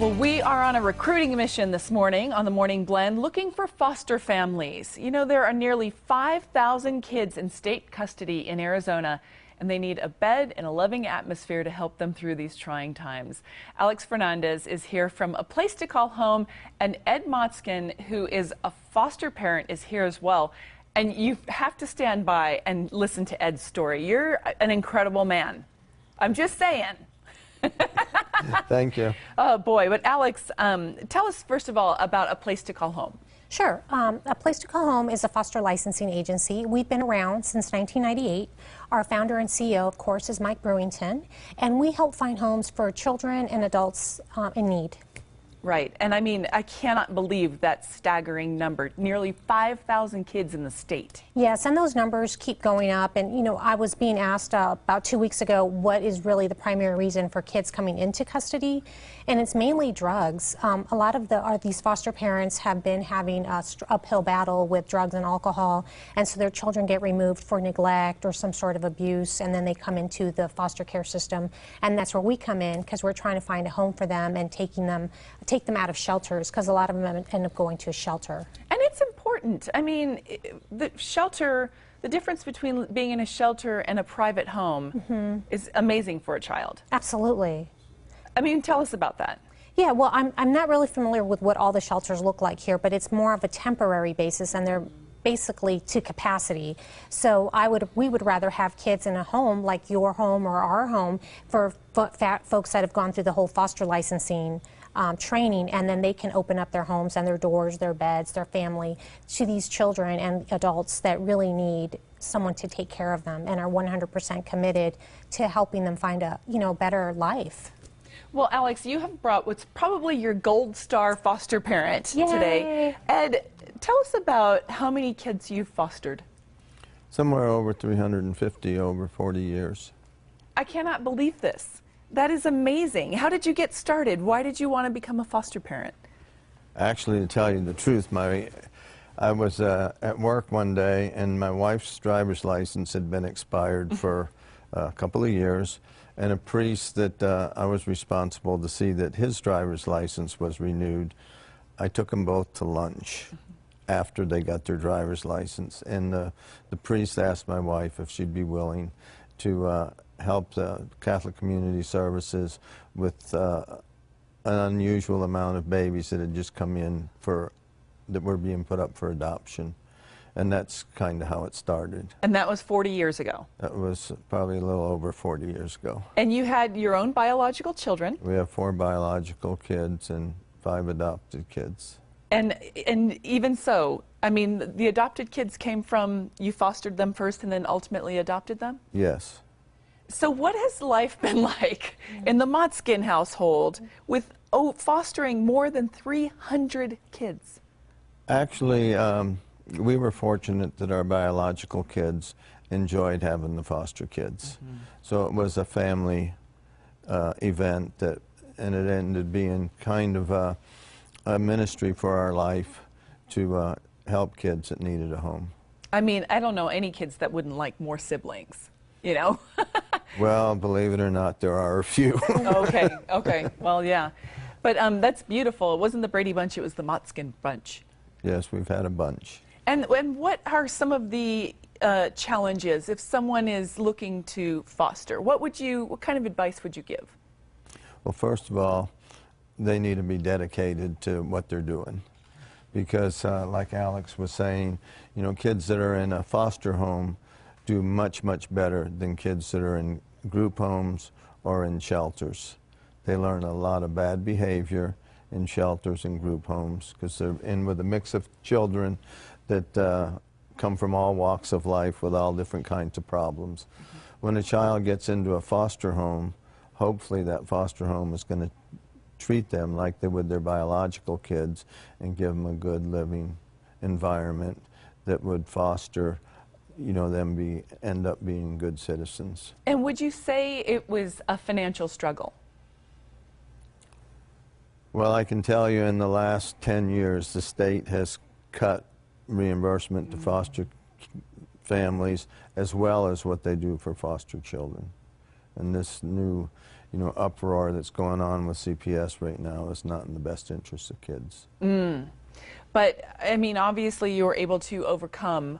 Well, we are on a recruiting mission this morning on the Morning Blend looking for foster families. You know, there are nearly 5,000 kids in state custody in Arizona, and they need a bed and a loving atmosphere to help them through these trying times. Alex Fernandez is here from A Place to Call Home, and Ed Motzkin, who is a foster parent, is here as well. And you have to stand by and listen to Ed's story. You're an incredible man. I'm just saying. Thank you. Oh boy, but Alex, tell us first of all about A Place to Call Home. Sure. A Place to Call Home is a foster licensing agency. We've been around since 1998. Our founder and CEO, of course, is Mike Brewington, and we help find homes for children and adults in need. Right, and I mean, I cannot believe that staggering number, nearly 5,000 kids in the state. Yes, and those numbers keep going up, and you know, I was being asked about 2 weeks ago what is really the primary reason for kids coming into custody, and it's mainly drugs. A lot of these foster parents have been having an uphill battle with drugs and alcohol, and so their children get removed for neglect or some sort of abuse, and then they come into the foster care system, and that's where we come in, because we're trying to find a home for them and take them out of shelters, because a lot of them end up going to a shelter. And it's important. I mean, the shelter, the difference between being in a shelter and a private home is amazing for a child. Absolutely. I mean, tell us about that. Yeah, well, I'm not really familiar with what all the shelters look like here, but it's more of a temporary basis, and they're basically to capacity. So we would rather have kids in a home like your home or our home for folks that have gone through the whole foster licensing training, and then they can open up their homes and their doors, their beds, their family to these children and adults that really need someone to take care of them and are 100% committed to helping them find a better life. Well, Alex, you have brought what's probably your gold star foster parent today. Ed, tell us about how many kids you've fostered. Somewhere over 350 over 40 years. I cannot believe this. That is amazing. How did you get started? Why did you want to become a foster parent? Actually, to tell you the truth, I was at work one day, and my wife's driver's license had been expired for a couple of years, and a priest that I was responsible to see that his driver's license was renewed. I took them both to lunch after they got their driver's license, and the priest asked my wife if she'd be willing to help the Catholic Community Services with an unusual amount of babies that had just come in that were being put up for adoption. And that's kind of how it started. And that was 40 years ago? That was probably a little over 40 years ago. And you had your own biological children? We have 4 biological kids and 5 adopted kids. And even so, I mean, the adopted kids came from, you fostered them first and then ultimately adopted them? Yes. So what has life been like in the Motzkin household with fostering more than 300 kids? Actually, we were fortunate that our biological kids enjoyed having the foster kids. So it was a family event, and it ended being kind of a ministry for our life to help kids that needed a home. I mean, I don't know any kids that wouldn't like more siblings, you know? Well, believe it or not, there are a few. Okay, well, yeah. But that's beautiful. It wasn't the Brady Bunch, it was the Motzkin Bunch. Yes, we've had a bunch. And what are some of the challenges if someone is looking to foster? What kind of advice would you give? Well, first of all, they need to be dedicated to what they're doing. Because like Alex was saying, you know, kids that are in a foster home do much, much better than kids that are in group homes or in shelters. They learn a lot of bad behavior in shelters and group homes because they're in with a mix of children that come from all walks of life with all different kinds of problems. When a child gets into a foster home, hopefully that foster home is going to treat them like they would their biological kids and give them a good living environment that would foster, you know, them end up being good citizens. And would you say it was a financial struggle? Well, I can tell you in the last 10 years, the state has cut reimbursement to foster families as well as what they do for foster children. And this new, uproar that's going on with CPS right now is not in the best interest of kids. But, I mean, obviously you were able to overcome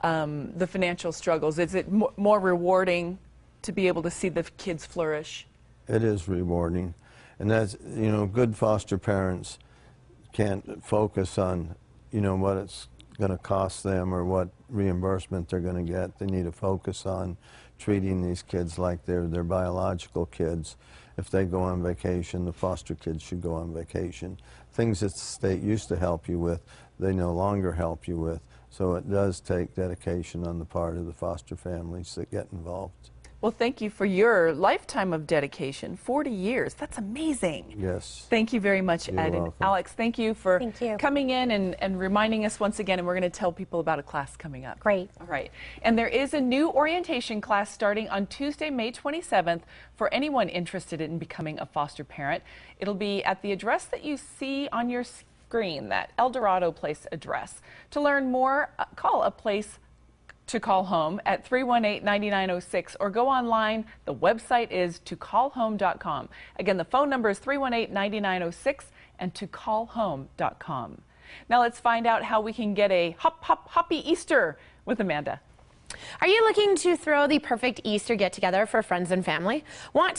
the financial struggles. Is it more rewarding to be able to see the kids flourish? It is rewarding. And that's, good foster parents can't focus on, what it's going to cost them or what reimbursement they're going to get. They need to focus on treating these kids like they're their biological kids. If they go on vacation, the foster kids should go on vacation. Things that the state used to help you with, they no longer help you with. So it does take dedication on the part of the foster families that get involved. Well, thank you for your lifetime of dedication, 40 years. That's amazing. Yes. Thank you very much, You're Ed. welcome. And Alex, thank you for coming in and reminding us once again, and we're going to tell people about a class coming up. Great. All right. And there is a new orientation class starting on Tuesday, May 27th for anyone interested in becoming a foster parent. It'll be at the address that you see on your screen, that El Dorado Place address. To learn more, call a place to call home at 318-9906 or go online. The website is tocallhome.com. Again, the phone number is 318-9906 and tocallhome.com. Now let's find out how we can get a hoppy Easter with Amanda. Are you looking to throw the perfect Easter get-together for friends and family? Want